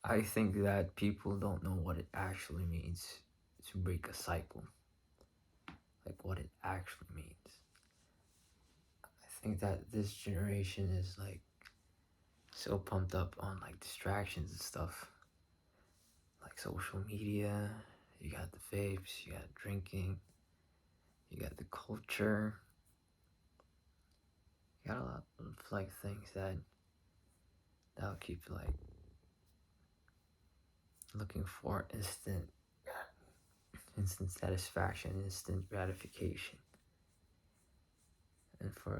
I think that people don't know what it actually means to break a cycle, like what it actually means. I think that this generation is like so pumped up on like distractions and stuff, like social media. You got the vapes, you got drinking, you got the culture, you got a lot of like things that'll keep you like looking for instant satisfaction, instant gratification. And for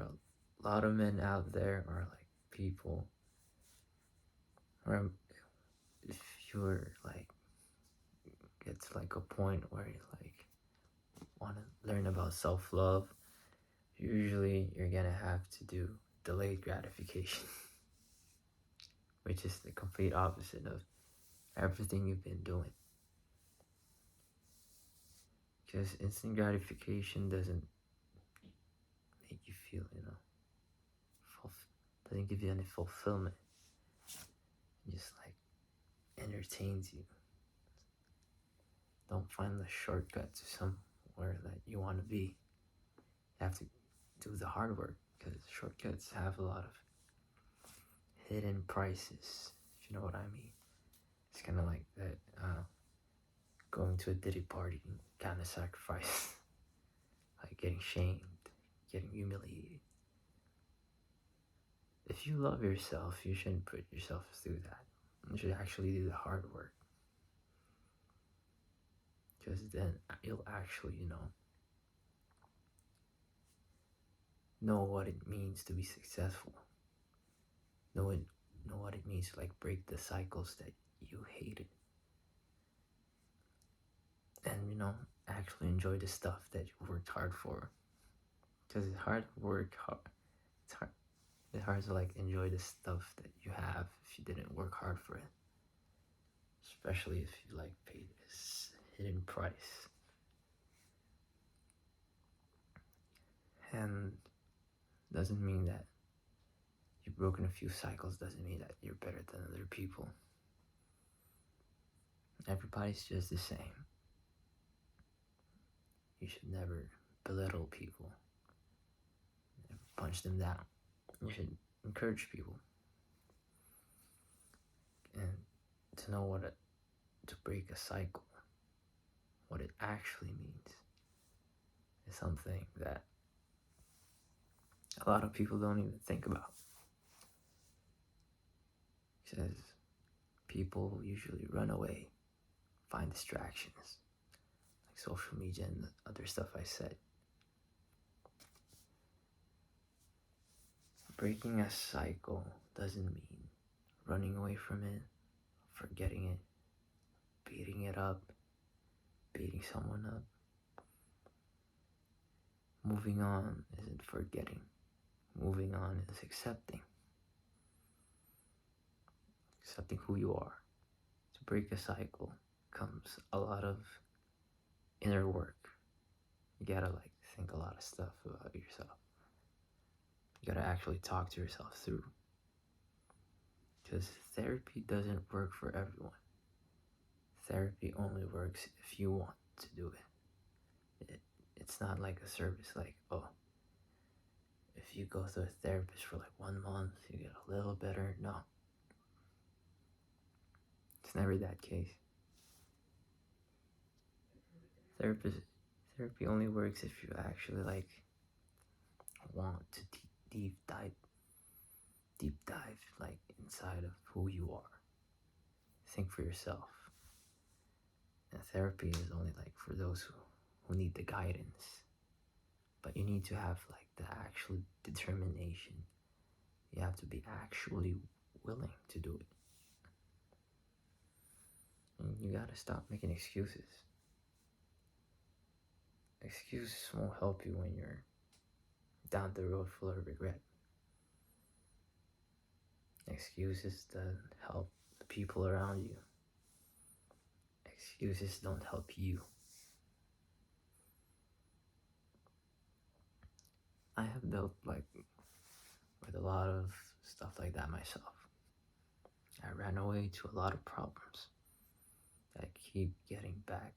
a lot of men out there, or like people, or if you're like get to like a point where you like want to learn about self-love, usually you're gonna have to do delayed gratification, which is the complete opposite of everything you've been doing. Because instant gratification doesn't make you feel, doesn't give you any fulfillment. It just like entertains you. Don't find the shortcut to somewhere that you want to be. You have to do the hard work, because shortcuts have a lot of hidden prices, if you know what I mean. It's kind of like that going to a Diddy party kind of sacrifice, like getting shamed, getting humiliated. If you love yourself, you shouldn't put yourself through that. You should actually do the hard work, because then you'll actually, know what it means to be successful. Know what it means to like break the cycles that you hated, and actually enjoy the stuff that you worked hard for. Because it's hard to work hard. It's hard. It's hard to like enjoy the stuff that you have if you didn't work hard for it. Especially if you like paid this hidden price. And doesn't mean that you've broken a few cycles, doesn't mean that you're better than other people. Everybody's just the same. You should never belittle people, never punch them down. You should encourage people. And to know to break a cycle, what it actually means, is something that a lot of people don't even think about. Because people usually run away, find distractions, like social media and the other stuff I said. Breaking a cycle doesn't mean running away from it, forgetting it, beating it up, beating someone up. Moving on isn't forgetting. Moving on is accepting. Accepting who you are. To break a cycle comes a lot of inner work. You gotta like think a lot of stuff about yourself. You gotta actually talk to yourself through. Because therapy doesn't work for everyone. Therapy only works if you want to do it. It's not like a service like, oh, if you go to a therapist for like 1 month, you get a little better. No. It's never that case. Therapy only works if you actually like want to deep dive like inside of who you are. Think for yourself. And therapy is only like for those who need the guidance. But you need to have like the actual determination. You have to be actually willing to do it. And you gotta stop making excuses. Excuses won't help you when you're down the road full of regret. Excuses don't help the people around you. Excuses don't help you. I have dealt like with a lot of stuff like that myself. I ran away to a lot of problems that keep getting back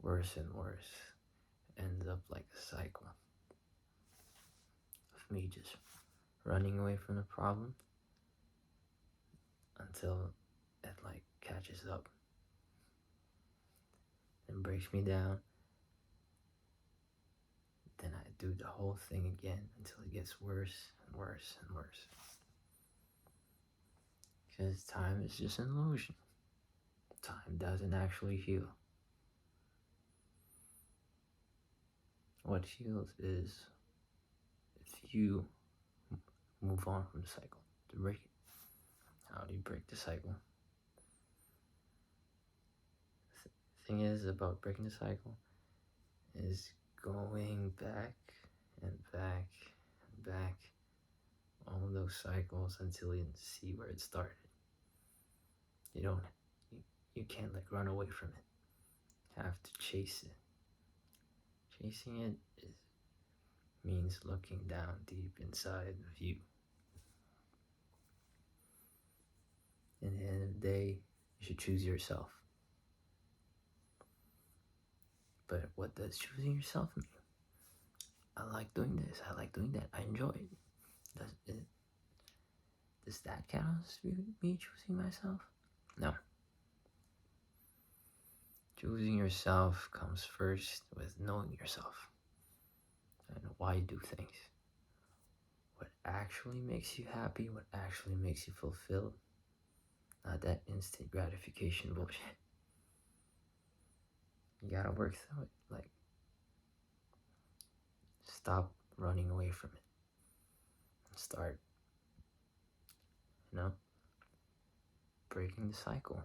worse and worse. Ends up like a cycle of me just running away from the problem until it like catches up and breaks me down. Then I do the whole thing again until it gets worse and worse and worse. Because time is just an illusion. Time doesn't actually heal. What heals is if you move on from the cycle to break it. How do you break the cycle? The thing is about breaking the cycle is going back and back and back all of those cycles until you see where it started. You can't like run away from it. You have to chase it. Chasing it means looking down deep inside of you. And at the end of the day, you should choose yourself. But what does choosing yourself mean? I like doing this. I like doing that. I enjoy it. Does that count as me choosing myself? No. Choosing yourself comes first with knowing yourself and why you do things. What actually makes you happy, what actually makes you fulfilled. Not that instant gratification bullshit. You gotta work through it. Like, stop running away from it. And start, breaking the cycle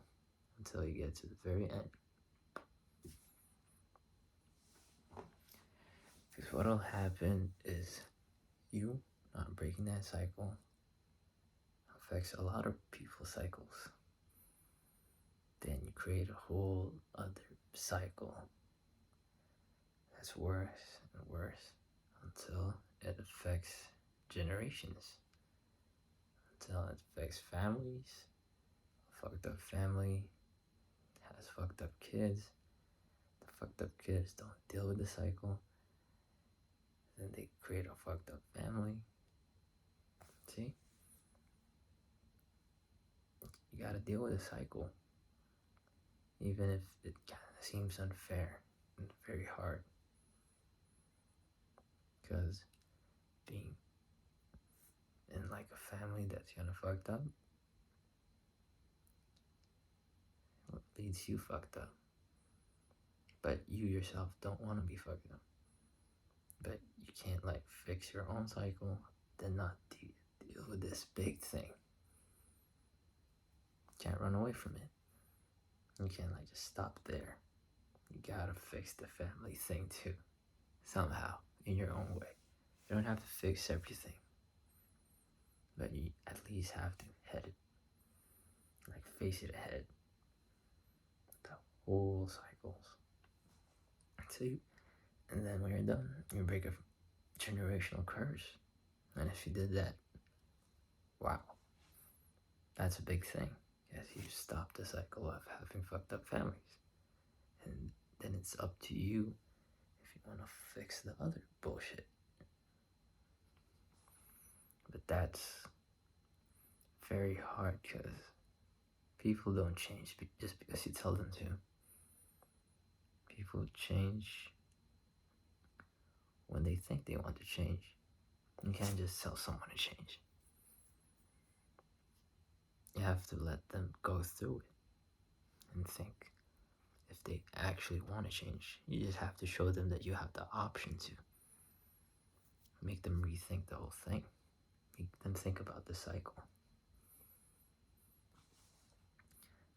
until you get to the very end. Because what'll happen is you not breaking that cycle affects a lot of people's cycles. Then you create a whole other cycle that's worse and worse until it affects generations, until it affects families. A fucked up family has fucked up kids. The fucked up kids don't deal with the cycle. Then they create a fucked up family. See? You gotta deal with the cycle. Even if it kind of seems unfair and very hard. Because being in like a family that's kind of fucked up leads you fucked up. But you yourself don't want to be fucked up. But you can't like fix your own cycle, then not deal with this big thing. You can't run away from it. You can't like just stop there. You gotta fix the family thing too. Somehow, in your own way. You don't have to fix everything. But you at least have to head it. Like face it ahead. The whole cycles. See? And then when you're done, you break a generational curse. And if you did that, wow. That's a big thing. Because you stop the cycle of having fucked up families. And then it's up to you if you want to fix the other bullshit. But that's very hard because people don't change just because you tell them to. People change when they think they want to change. You can't just tell someone to change. You have to let them go through it and think if they actually want to change. You just have to show them that you have the option to. Make them rethink the whole thing. Make them think about the cycle.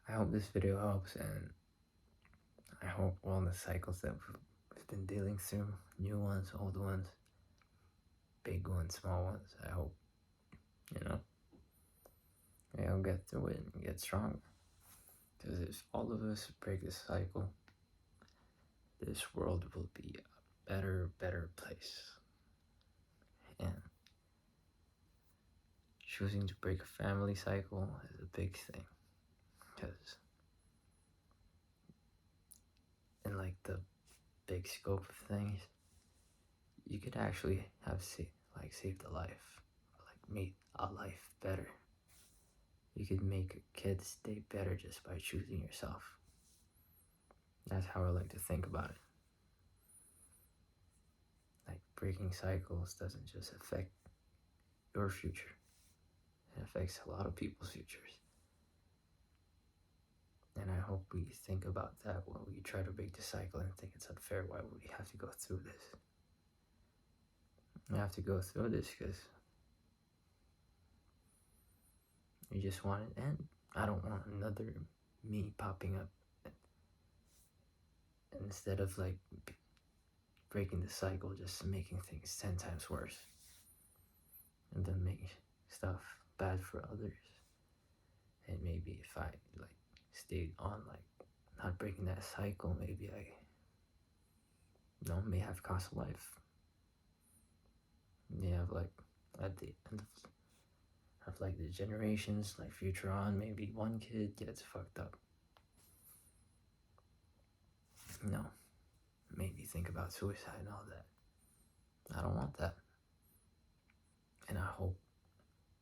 I hope this video helps, and I hope all the cycles that we've been dealing through, new ones, old ones, big ones, small ones, I hope, I'll get through it and get stronger. Because if all of us break this cycle, this world will be a better place. And choosing to break a family cycle is a big thing, because in like the big scope of things, you could actually have saved a life, or like made a life better. You could make a kid's day better just by choosing yourself. That's how I like to think about it. Like, breaking cycles doesn't just affect your future, it affects a lot of people's futures. And I hope we think about that when we try to break the cycle and think it's unfair. Why would we have to go through this? We have to go through this because you just want it, and I don't want another me popping up. Instead of like breaking the cycle, just making things 10 times worse, and then making stuff bad for others. And maybe if I like stayed on like not breaking that cycle, maybe I may have cost life. Yeah, like at the end of like the generations, like future on, maybe one kid gets fucked up. Maybe think about suicide and all that. I don't want that. And I hope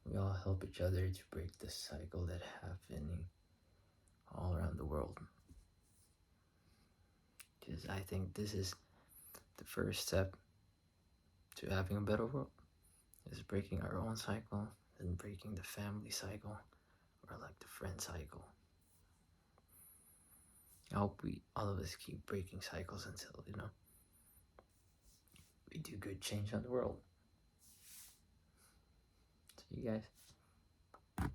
we all help each other to break the cycle that's happening all around the world. Because I think this is the first step to having a better world, is breaking our own cycle and breaking the family cycle, or like the friend cycle. I hope all of us keep breaking cycles until, we do good change on the world. See you guys.